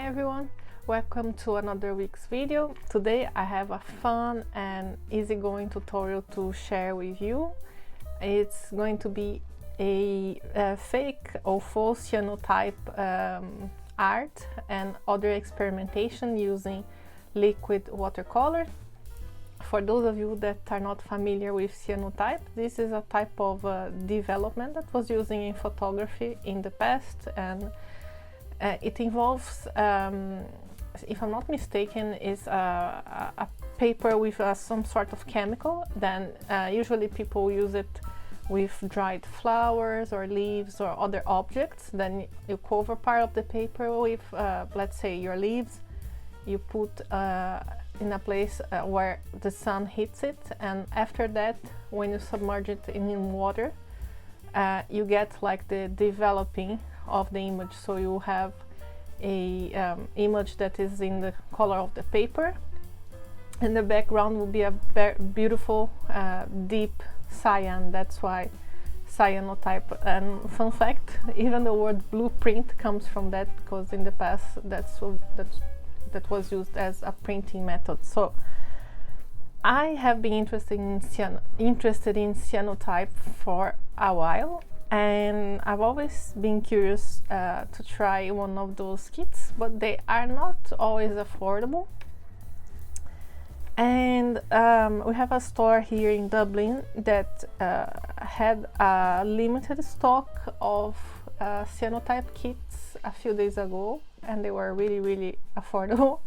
Hi everyone, welcome to another week's video. Today I have a fun and easygoing tutorial to share with you. It's going to be a fake or faux cyanotype art and other experimentation using liquid watercolor. For those of you that are not familiar with cyanotype, this is a type of development that was used in photography in the past, and it involves, if I'm not mistaken, is a paper with some sort of chemical. Then usually people use it with dried flowers or leaves or other objects. Then you cover part of the paper with, let's say, your leaves. You put in a place where the sun hits it, and after that, when you submerge it in water, you get like the developing of the image. So you have a image that is in the color of the paper, and the background will be a beautiful deep cyan. That's why cyanotype. And fun fact, even the word blueprint comes from that, because in the past that was used as a printing method. So I have been interested in cyanotype for a while, and I've always been curious to try one of those kits, but they are not always affordable. And we have a store here in Dublin that had a limited stock of cyanotype kits a few days ago, and they were really affordable.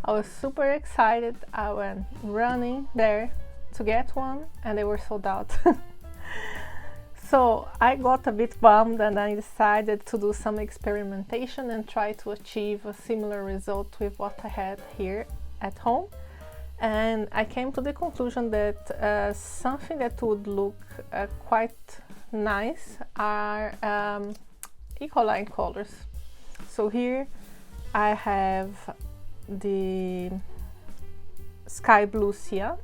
I was super excited. I went running there to get one, and they were sold out. So I got a bit bummed, and I decided to do some experimentation and try to achieve a similar result with what I had here at home. And I came to the conclusion that something that would look quite nice are Ecoline colors. So here I have the sky blue cyan,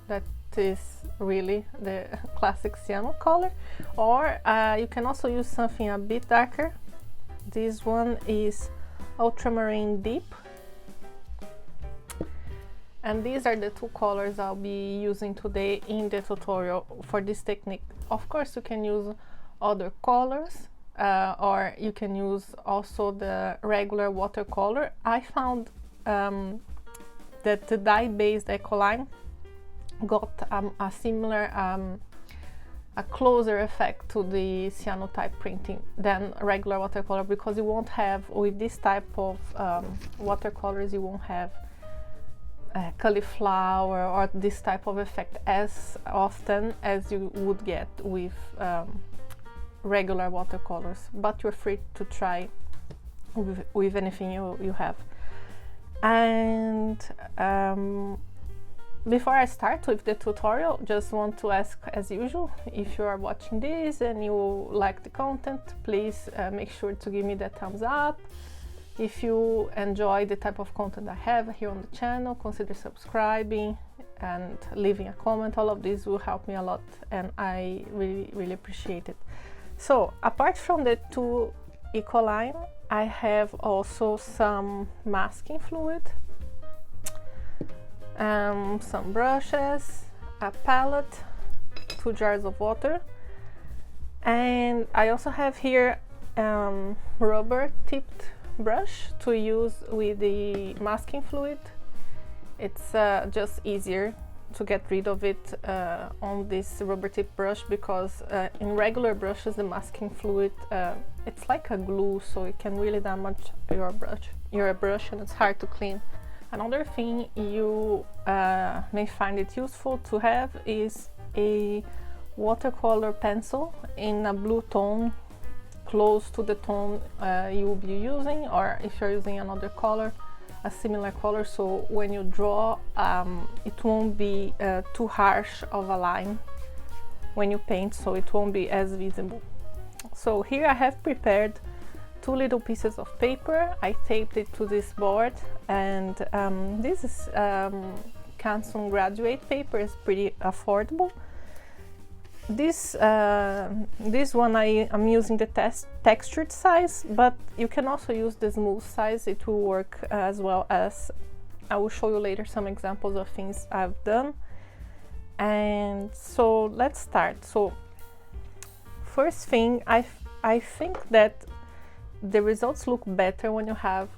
that is really the classic cyano color, or you can also use something a bit darker. This one is ultramarine deep, and these are the two colors I'll be using today in the tutorial for this technique. Of course, you can use other colors, or you can use also the regular watercolor. I found that the dye-based Ecoline got a similar, a closer effect to the cyanotype printing than regular watercolor, because you won't have, with this type of watercolors, you won't have cauliflower or this type of effect as often as you would get with regular watercolors. But you're free to try with anything you have. And before I start with the tutorial, just want to ask, as usual, if you are watching this and you like the content, please make sure to give me the thumbs up. If you enjoy the type of content I have here on the channel, consider subscribing and leaving a comment. All of this will help me a lot, and I really appreciate it. So apart from the two Ecoline, I have also some masking fluid, some brushes, a palette, 2 jars of water, and I also have here rubber tipped brush to use with the masking fluid. It's just easier to get rid of it on this rubber tip brush, because in regular brushes the masking fluid, it's like a glue, so it can really damage your brush and it's hard to clean. Another thing you may find it useful to have is a watercolor pencil in a blue tone, close to the tone you will be using, or if you're using another color, a similar color, so when you draw it won't be too harsh of a line when you paint, so it won't be as visible. So here I have prepared 2 little pieces of paper. I taped it to this board, and this is Canson graduate paper. It's pretty affordable. this one I'm using the textured size, but you can also use the smooth size. It will work as well. As I will show you later some examples of things I've done. And so let's start. So first thing, I think that the results look better when you have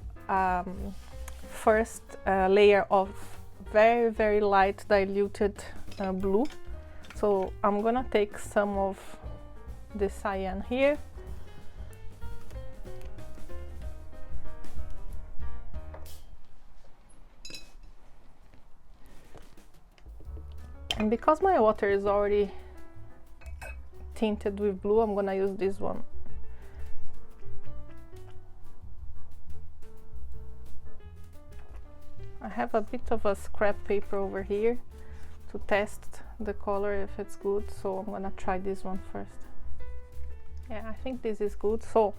first layer of very light diluted blue. So I'm gonna take some of the cyan here. And because my water is already tinted with blue, I'm gonna use this one. I have a bit of a scrap paper over here to test the color if it's good, so I'm gonna try this one first. Yeah, I think this is good. So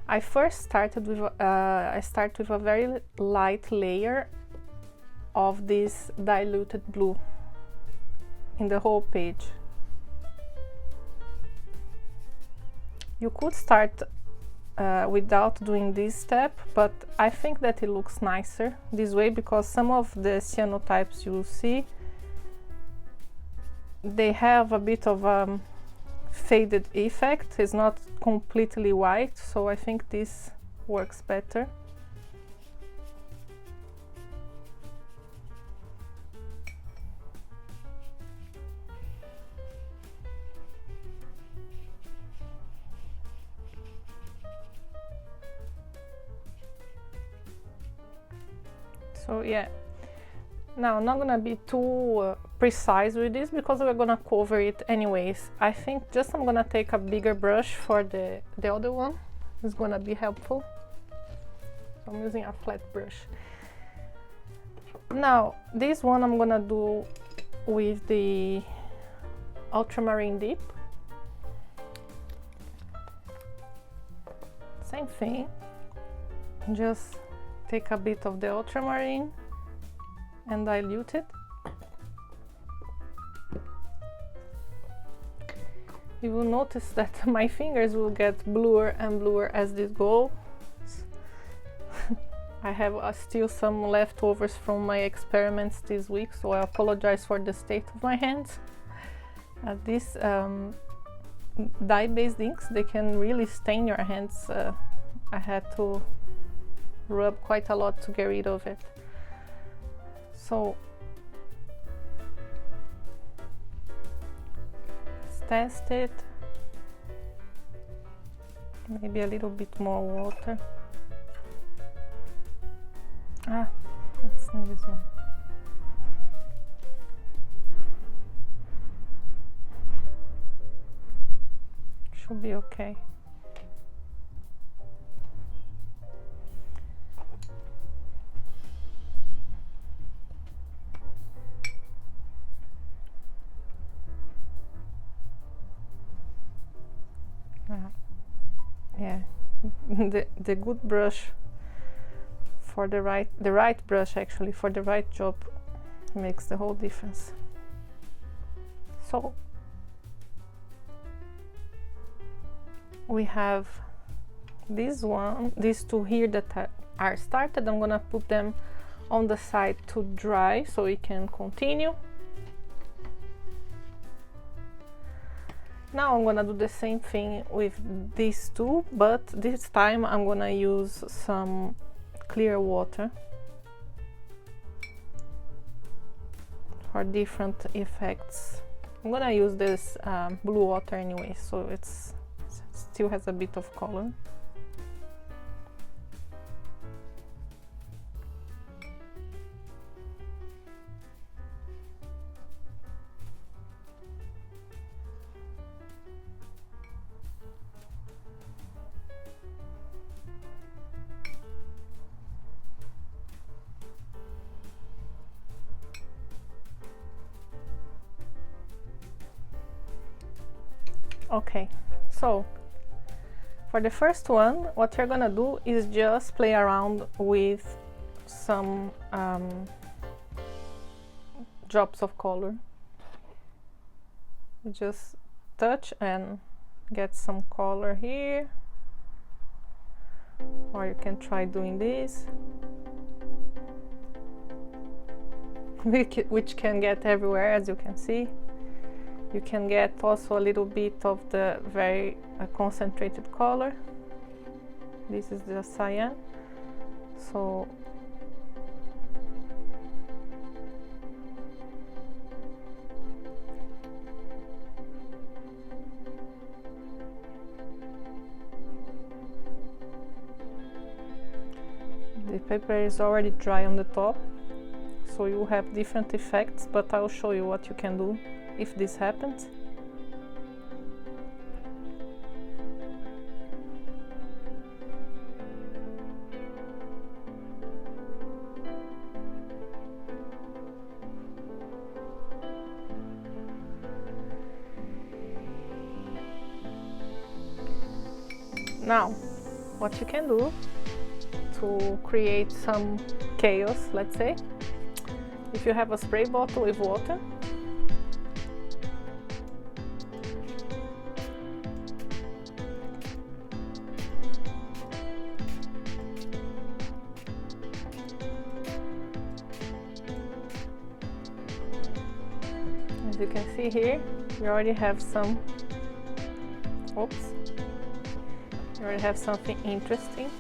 I first started with I start with a very light layer of this diluted blue in the whole page. You could start without doing this step, but I think that it looks nicer this way, because some of the cyanotypes you will see, they have a bit of a faded effect. It's not completely white, so I think this works better. So yeah, now I'm not gonna be too precise with this because we're gonna cover it anyways. I think just I'm gonna take a bigger brush for the other one. It's gonna be helpful. So I'm using a flat brush. Now this one I'm gonna do with the ultramarine dip. Same thing, just take a bit of the ultramarine and dilute it. You will notice that my fingers will get bluer and bluer as this goes. I have still some leftovers from my experiments this week, so I apologize for the state of my hands. These dye-based inks, they can really stain your hands. I had to rub quite a lot to get rid of it. So let's test it. Maybe a little bit more water. Let's do this one. Should be okay. Yeah, the good brush for the right brush actually for the right job makes the whole difference. So we have these two here that are started. I'm gonna put them on the side to dry so we can continue. Now I'm gonna do the same thing with these two, but this time I'm gonna use some clear water for different effects. I'm gonna use this blue water anyway, so it still has a bit of color. Okay, so for the first one, what you're gonna do is just play around with some drops of color. You just touch and get some color here, or you can try doing this, which can get everywhere, as you can see. You can get also a little bit of the very concentrated color. This is the cyan. So the paper is already dry on the top, so you have different effects, but I'll show you what you can do if this happens. Now, what you can do to create some chaos, let's say, if you have a spray bottle with water, as you can see here, you already have some, oops, you already have something interesting.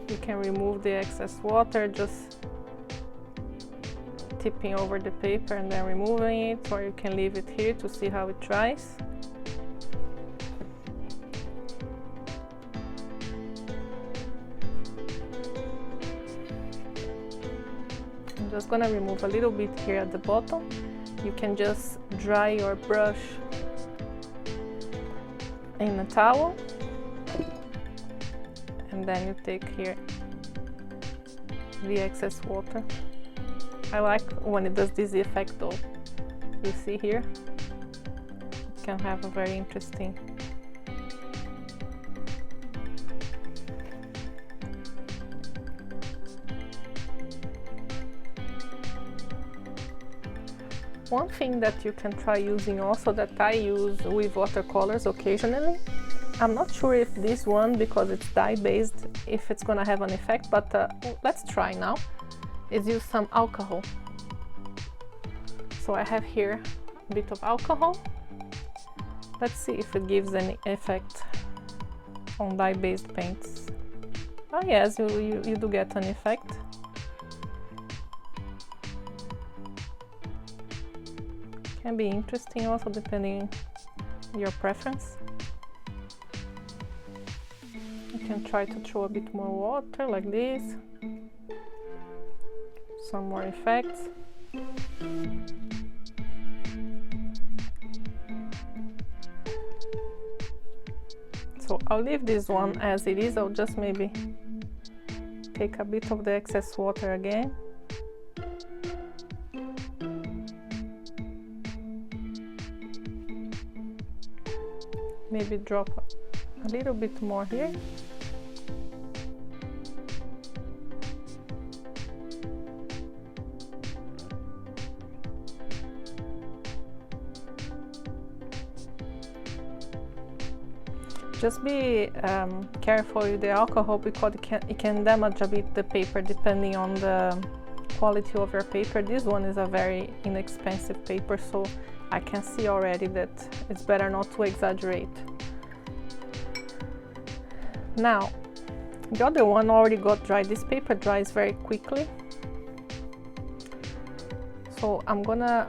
You can remove the excess water just tipping over the paper and then removing it, or you can leave it here to see how it dries. I'm just gonna remove a little bit here at the bottom. You can just dry your brush in a towel, and then you take here the excess water. I like when it does this effect though. You see here, it can have a very interesting one thing that you can try using also, that I use with watercolors occasionally. I'm not sure if this one, because it's dye based, if it's gonna have an effect, but let's try now, is use some alcohol. So I have here a bit of alcohol. Let's see if it gives any effect on dye based paints. Oh yes, you do get an effect. Can be interesting also depending your preference. You can try to throw a bit more water like this. Some more effects. So I'll leave this one as it is. I'll just maybe take a bit of the excess water again. Maybe drop a little bit more here. Just be careful with the alcohol, because it can damage a bit the paper depending on the quality of your paper. This one is a very inexpensive paper, so I can see already that it's better not to exaggerate. Now, the other one already got dry. This paper dries very quickly, so I'm gonna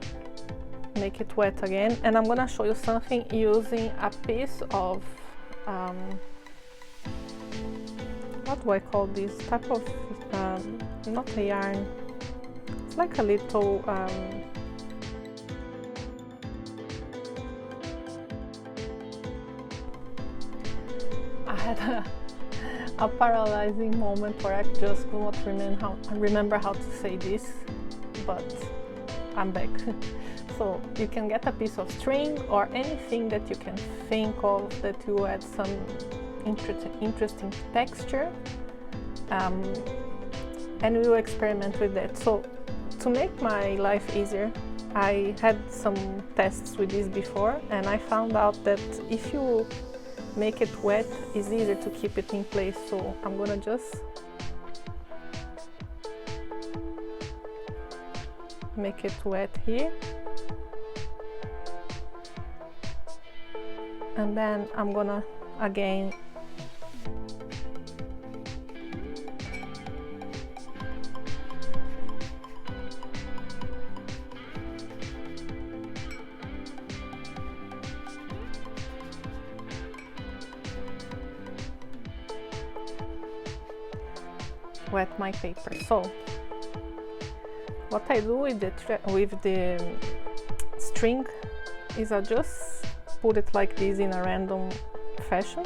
make it wet again, and I'm gonna show you something using a piece of what do I call this type of not a yarn, it's like a little I had a paralyzing moment where I just could not remember how to say this, but I'm back. So you can get a piece of string or anything that you can think of that you add some interesting texture, and we will experiment with that. So to make my life easier, I had some tests with this before, and I found out that if you make it wet, it's easier to keep it in place. So I'm gonna just make it wet here, and then I'm gonna again wet my paper. So what I do with the string is I just put it like this in a random fashion,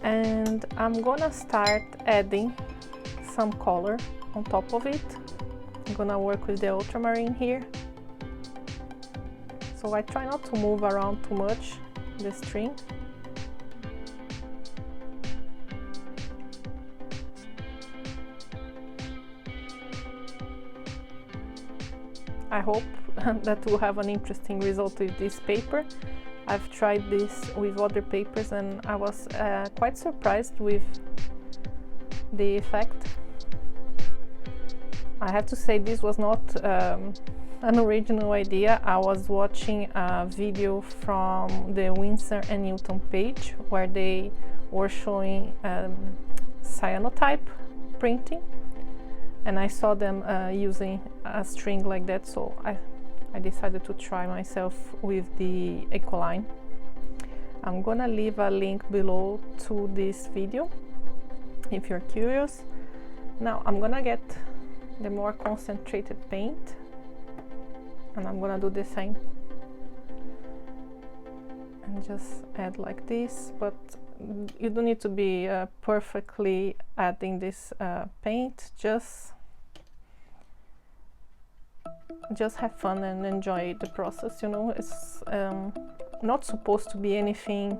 and I'm gonna start adding some color on top of it. I'm gonna work with the ultramarine here, so I try not to move around too much the string. I hope that we'll have an interesting result with this paper. I've tried this with other papers and I was quite surprised with the effect. I have to say this was not an original idea. I was watching a video from the Winsor and Newton page where they were showing cyanotype printing, and I saw them using a string like that, so I decided to try myself with the Ecoline. I'm gonna leave a link below to this video if you're curious. Now I'm gonna get the more concentrated paint and I'm gonna do the same and just add like this, but you don't need to be perfectly adding this paint. Just have fun and enjoy the process, you know. It's not supposed to be anything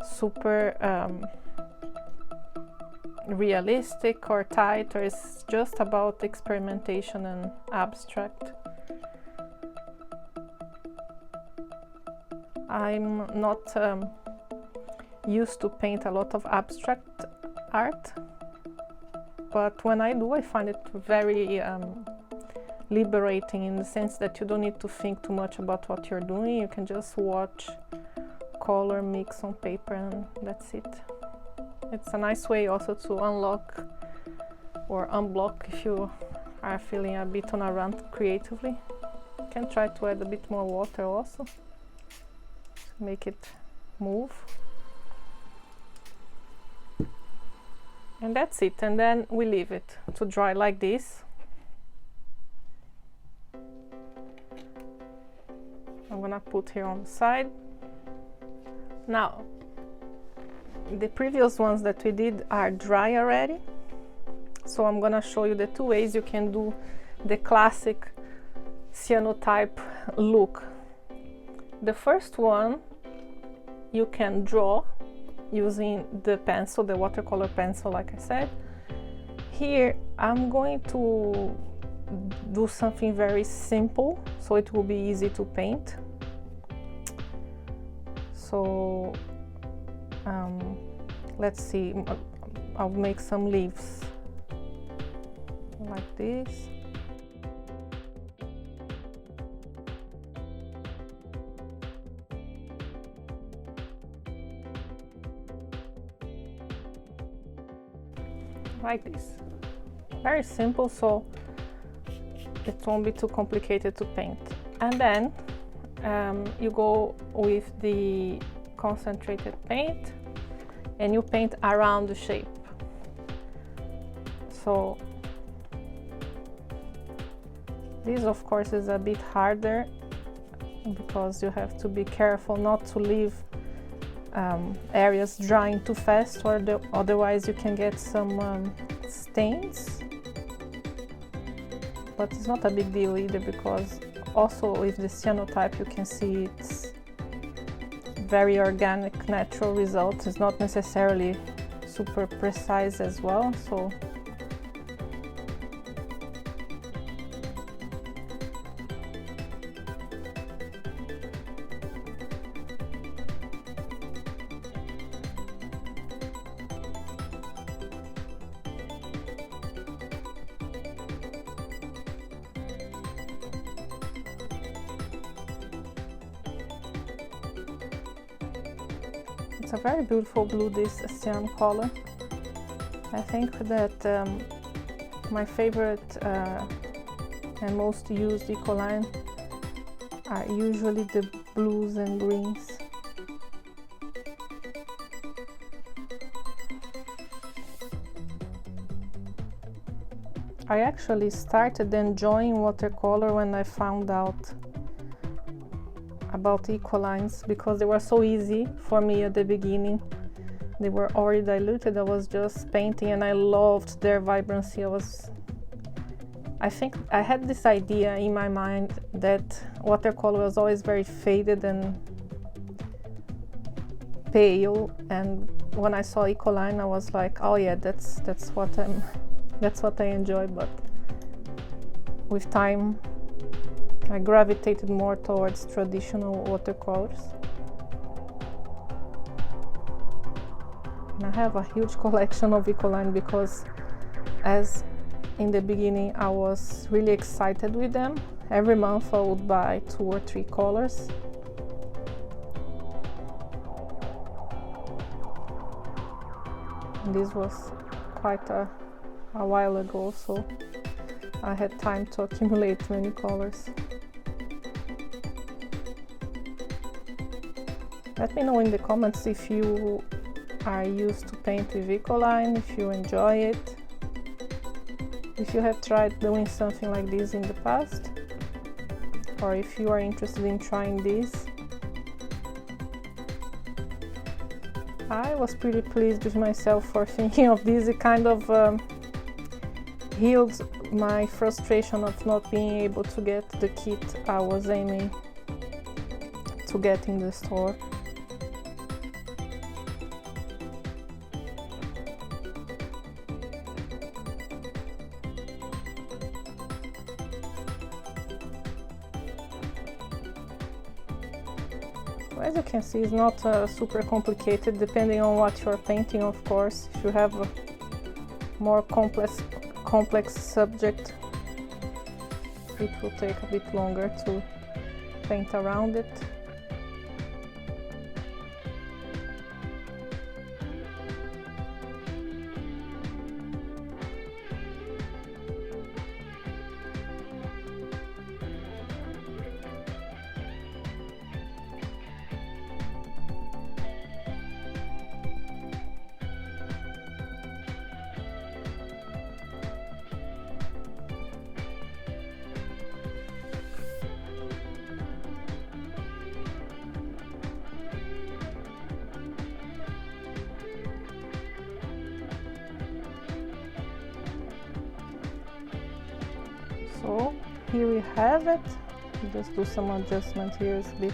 super realistic or tight, or it's just about experimentation and abstract. I'm not used to paint a lot of abstract art, but when I do, I find it very liberating, in the sense that you don't need to think too much about what you're doing. You can just watch color mix on paper and that's it. It's a nice way also to unlock or unblock if you are feeling a bit on a rant creatively. You can try to add a bit more water also to make it move. And that's it, and then we leave it to dry like this. I'm gonna put here on the side. Now, the previous ones that we did are dry already, so I'm gonna show you the two ways you can do the classic cyanotype look. The first one, you can draw using the pencil, the watercolor pencil, like I said. Here I'm going to do something very simple so it will be easy to paint. So let's see, I'll make some leaves like this. Like this. Very simple, so it won't be too complicated to paint. And then you go with the concentrated paint and you paint around the shape. So this of course is a bit harder because you have to be careful not to leave areas drying too fast, or otherwise you can get some stains. But it's not a big deal either, because also with the cyanotype you can see it's very organic, natural results. It's not necessarily super precise as well, so It's a very beautiful blue, this cyan color. I think that my favorite and most used Ecoline are usually the blues and greens. I actually started enjoying watercolor when I found out about Ecolines, because they were so easy for me at the beginning. They were already diluted. I was just painting and I loved their vibrancy. I think I had this idea in my mind that watercolor was always very faded and pale, and when I saw Ecoline I was like, oh yeah, that's what I enjoy. But with time I gravitated more towards traditional watercolors. And I have a huge collection of Ecoline because, as in the beginning, I was really excited with them. Every month I would buy 2 or 3 colors. And this was quite a while ago, so I had time to accumulate many colors. Let me know in the comments if you are used to paint with Ecoline, if you enjoy it, if you have tried doing something like this in the past, or if you are interested in trying this. I was pretty pleased with myself for thinking of this. It kind of healed my frustration of not being able to get the kit I was aiming to get in the store. As you can see, it's not super complicated, depending on what you're painting, of course. If you have a more complex subject, it will take a bit longer to paint around it. So here we have it. Just do some adjustment here a bit.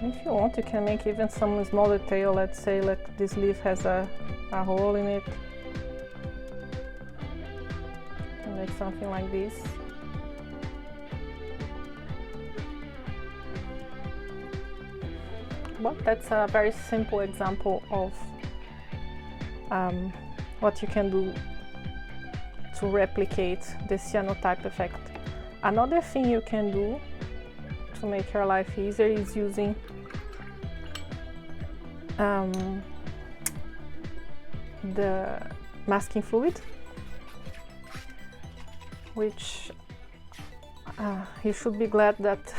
If you want, you can make even some small detail. Let's say like this leaf has a hole in it. And make something like this. But that's a very simple example of what you can do to replicate the cyanotype effect. Another thing you can do to make your life easier is using the masking fluid, which you should be glad that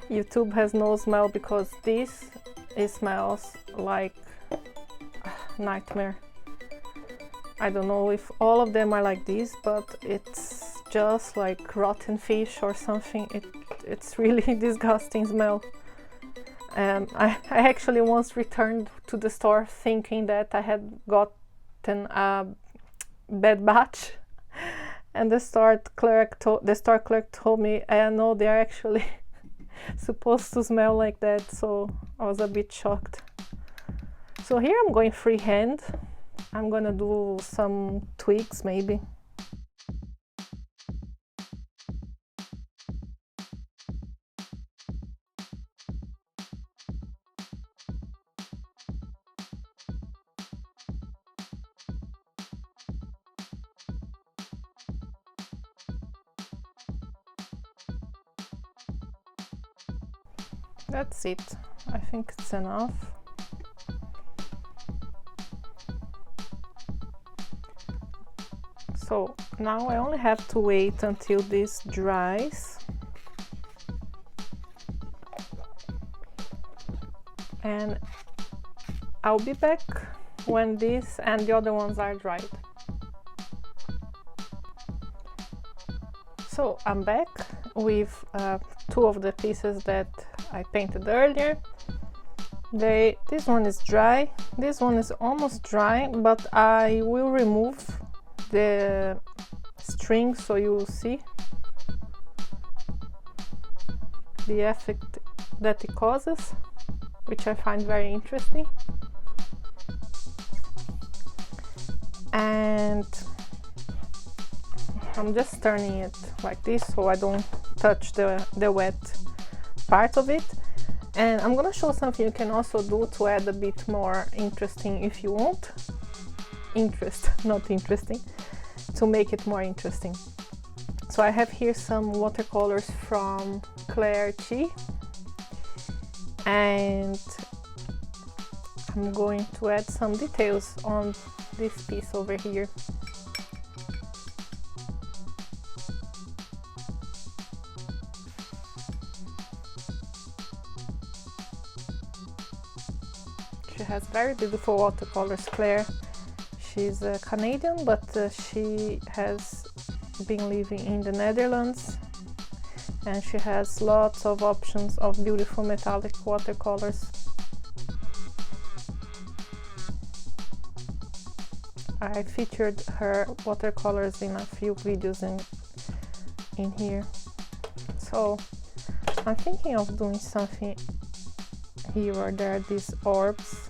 YouTube has no smell, because this, it smells like nightmare. I don't know if all of them are like this, but it's just like rotten fish or something. It's really disgusting smell. I actually once returned to the store thinking that I had gotten a bad batch, and the store clerk told me, no, they're actually supposed to smell like that. So I was a bit shocked. So here I'm going freehand. I'm gonna do some tweaks maybe. That's it. I think it's enough. So now I only have to wait until this dries. And I'll be back when this and the other ones are dried. So I'm back with two of the pieces that I painted earlier. This one is dry, this one is almost dry, but I will remove the string so you will see the effect that it causes, which I find very interesting. And I'm just turning it like this so I don't touch the wet part of it. And I'm gonna show something you can also do to add a bit more interesting if you want. Interest, not interesting. To make it more interesting. So I have here some watercolors from Claire Chi. And I'm going to add some details on this piece over here. She has very beautiful watercolors, Claire. She's a Canadian, but she has been living in the Netherlands, and she has lots of options of beautiful metallic watercolors. I featured her watercolors in a few videos in here. So I'm thinking of doing something here or there, these orbs.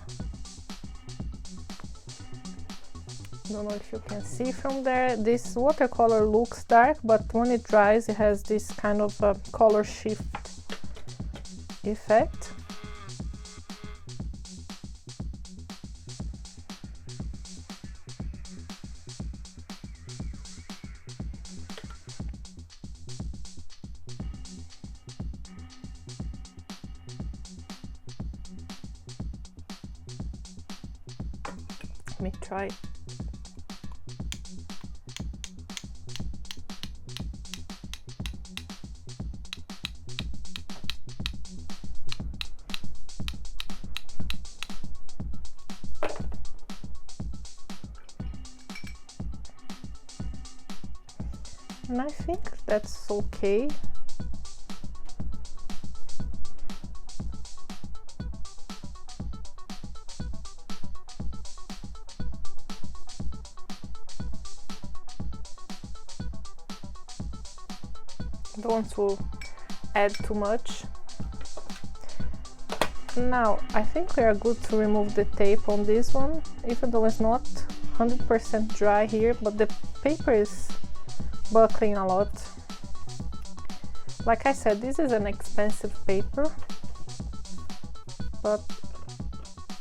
Don't know if you can see from there. This watercolor looks dark, but when it dries it has this kind of color shift effect. Let me try. And I think that's okay. Don't want to add too much. Now I think we are good to remove the tape on this one, even though it's not 100% dry here, but the paper is buckling a lot. Like I said, this is an expensive paper, but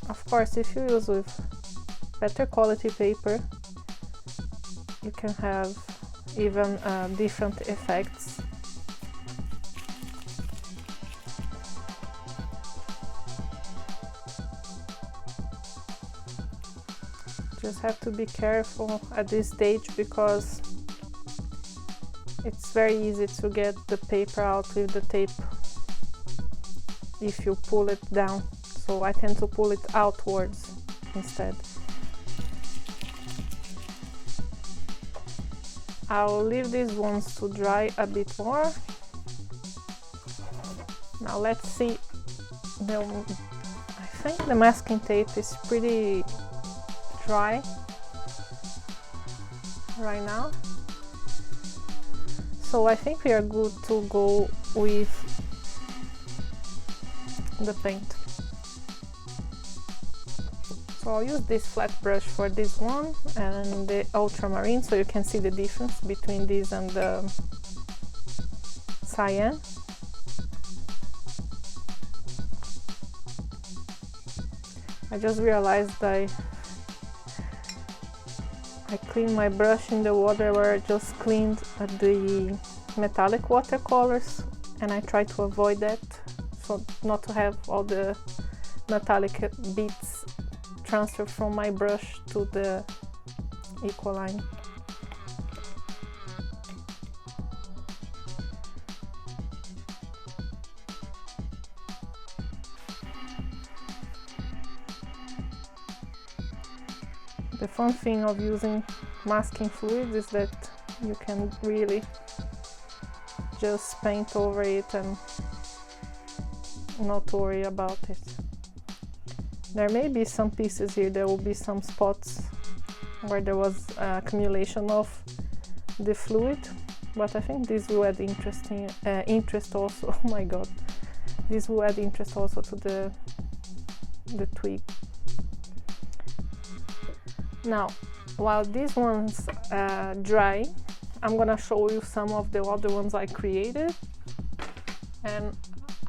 of course if you use with better quality paper you can have even different effects. Just have to be careful at this stage because it's very easy to get the paper out with the tape if you pull it down. So I tend to pull it outwards instead. I'll leave these ones to dry a bit more. Now let's see. I think the masking tape is pretty dry right now. So I think we are good to go with the paint. So I'll use this flat brush for this one and the ultramarine so you can see the difference between this and the cyan. I just realized I cleaned my brush in the water where I just cleaned the metallic watercolors, and I try to avoid that. so not to have all the metallic bits transfer from my brush to the Ecoline. The fun thing of using masking fluid is that you can really just paint over it and not worry about it. There may be some pieces here, there will be some spots where there was accumulation of the fluid, but I think this will add interest also. Oh my god, this will add interest also to the twig. Now, while these ones dry, I'm gonna show you some of the other ones I created, and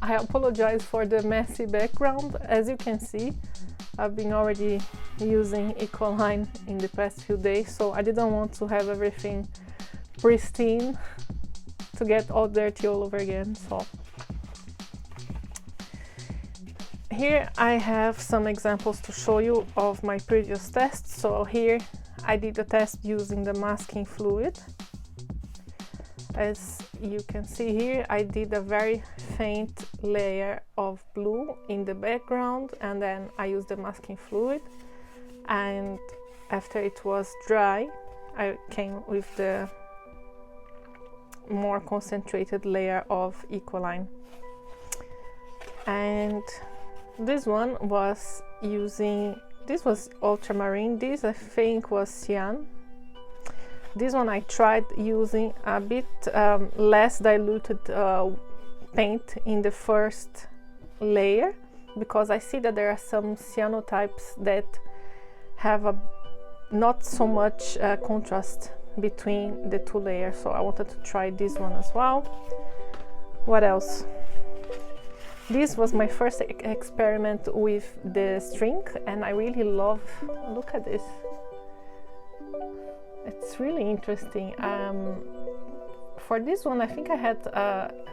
I apologize for the messy background. As you can see, I've been already using Ecoline in the past few days, so I didn't want to have everything pristine to get all dirty all over again. So here I have some examples to show you of my previous tests. So here I did a test using the masking fluid. As you can see here, I did a very faint layer of blue in the background, and then I used the masking fluid, and after it was dry I came with the more concentrated layer of Ecoline. And this one was using, this was ultramarine, this I think was cyan. This one I tried using a bit less diluted paint in the first layer, because I see that there are some cyanotypes that have not so much contrast between the two layers, so I wanted to try this one as well. What else? This was my first experiment with the string, and I really love, look at this. It's really interesting. For this one I think I had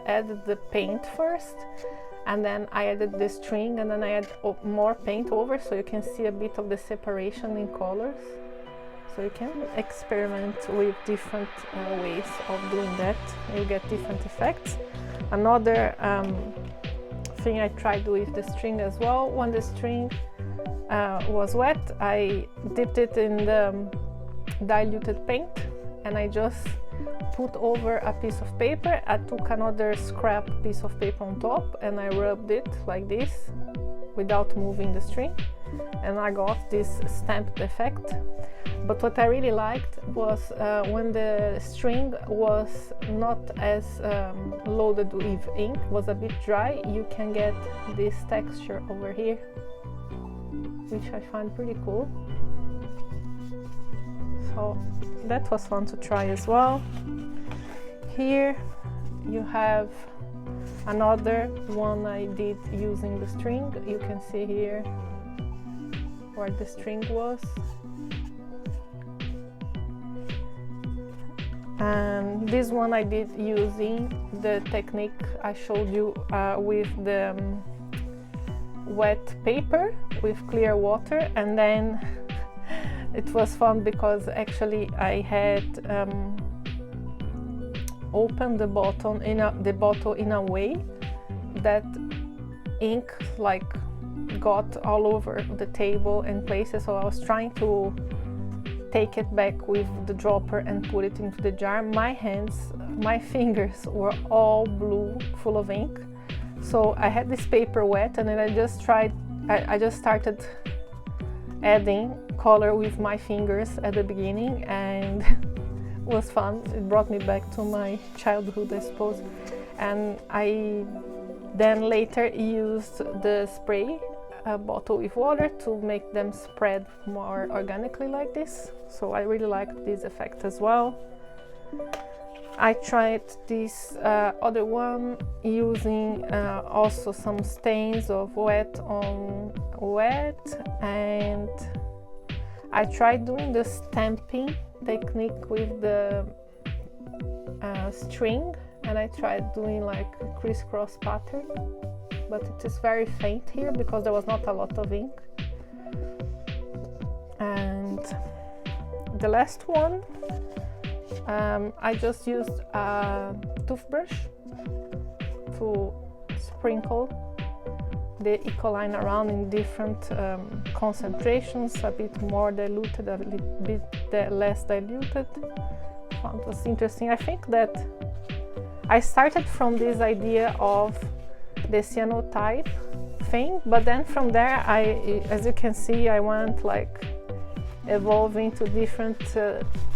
added the paint first, and then I added the string, and then I add more paint over, so you can see a bit of the separation in colors. So you can experiment with different ways of doing that, you get different effects. Another thing I tried with the string as well, when the string was wet, I dipped it in the diluted paint and I just put over a piece of paper. I took another scrap piece of paper on top and I rubbed it like this without moving the string, and I got this stamped effect. But what I really liked was when the string was not as loaded with ink, was a bit dry, you can get this texture over here, which I find pretty cool. So that was fun to try as well. Here you have another one I did using the string. You can see here where the string was. And this one I did using the technique I showed you with the wet paper with clear water, and then it was fun because actually I had opened the bottle in a way that ink like got all over the table and places, so I was trying to take it back with the dropper and put it into the jar. My hands, my fingers were all blue, full of ink. So I had this paper wet, and then I just started adding color with my fingers at the beginning, and it was fun. It brought me back to my childhood, I suppose. And I then later used the spray bottle with water to make them spread more organically like this. So I really liked this effect as well. I tried this other one using also some stains of wet on wet, and I tried doing the stamping technique with the string, and I tried doing like a crisscross pattern but it is very faint here because there was not a lot of ink. And the last one, I just used a toothbrush to sprinkle the Ecoline around in different concentrations, a bit more diluted, a little bit less diluted. Found it was interesting. I think that I started from this idea of the cyanotype thing, but then from there, as you can see, I went like evolving to different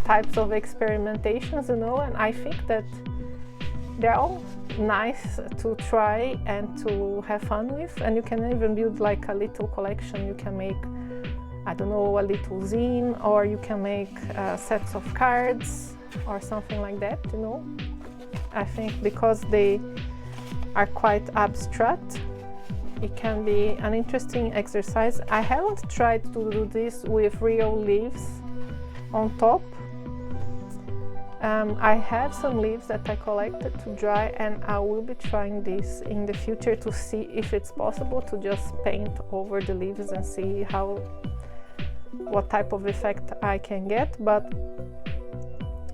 types of experimentations, you know, and I think that they're all nice to try and to have fun with, and you can even build like a little collection. You can make, I don't know, a little zine, or you can make sets of cards or something like that, you know. I think because they are quite abstract, it can be an interesting exercise. I haven't tried to do this with real leaves on top. I have some leaves that I collected to dry, and I will be trying this in the future to see if it's possible to just paint over the leaves and see what type of effect I can get. But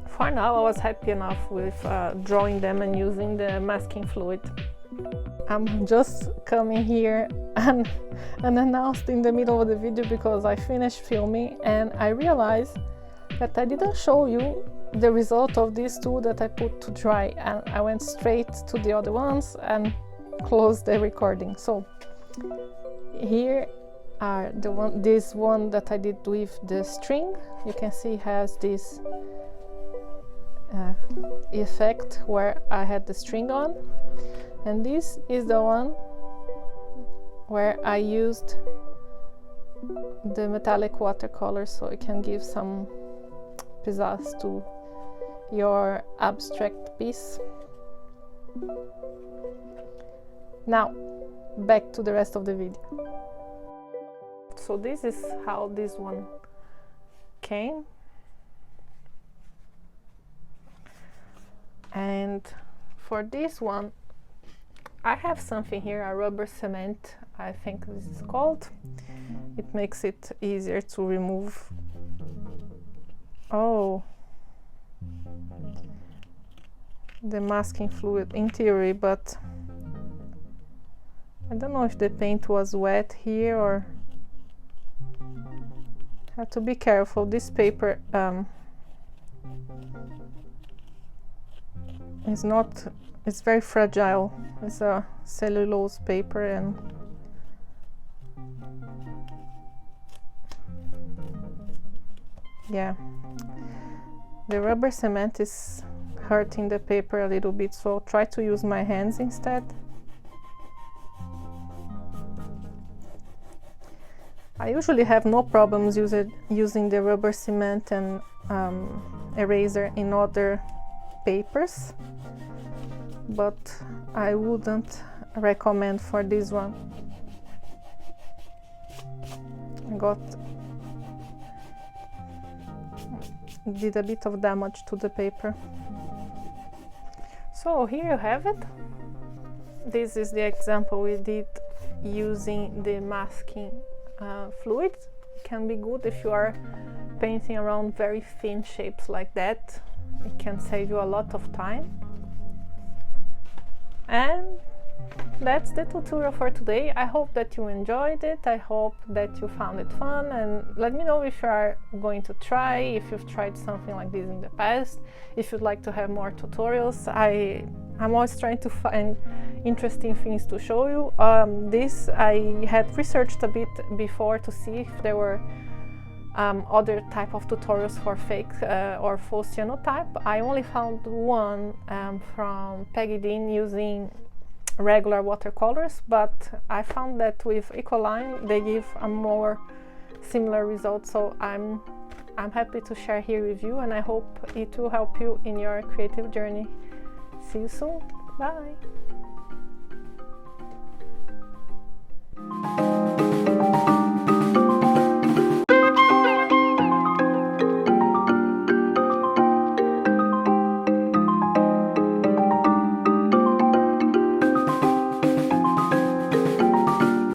for now, I was happy enough with drawing them and using the masking fluid. I'm just coming here and announced in the middle of the video because I finished filming and I realized that I didn't show you the result of these two that I put to dry, and I went straight to the other ones and closed the recording. So here are this one that I did with the string. You can see has this effect where I had the string on, and this is the one where I used the metallic watercolor, so it can give some pizzazz to your abstract piece. Now back to the rest of the video. So this is how this one came, and for this one I have something here, a rubber cement, I think this is called. It makes it easier to remove. Oh, the masking fluid in theory, but I don't know if the paint was wet here or have to be careful. This paper is not, it's very fragile. It's a cellulose paper, and yeah, the rubber cement is hurting the paper a little bit, so I'll try to use my hands instead. I usually have no problems using the rubber cement and eraser in other papers, but I wouldn't recommend for this one. Did a bit of damage to the paper. So here you have it. This is the example we did using the masking fluid. It can be good if you are painting around very thin shapes like that. It can save you a lot of time. And that's the tutorial for today. I hope that you enjoyed it. I hope that you found it fun, and let me know if you are going to try, if you've tried something like this in the past, if you'd like to have more tutorials. I'm always trying to find interesting things to show you. This I had researched a bit before to see if there were other type of tutorials for fake or faux cyanotype. I only found one from Peggy Dean using regular watercolors, but I found that with Ecoline they give a more similar result, so I'm happy to share here with you, and I hope it will help you in your creative journey. See you soon. Bye.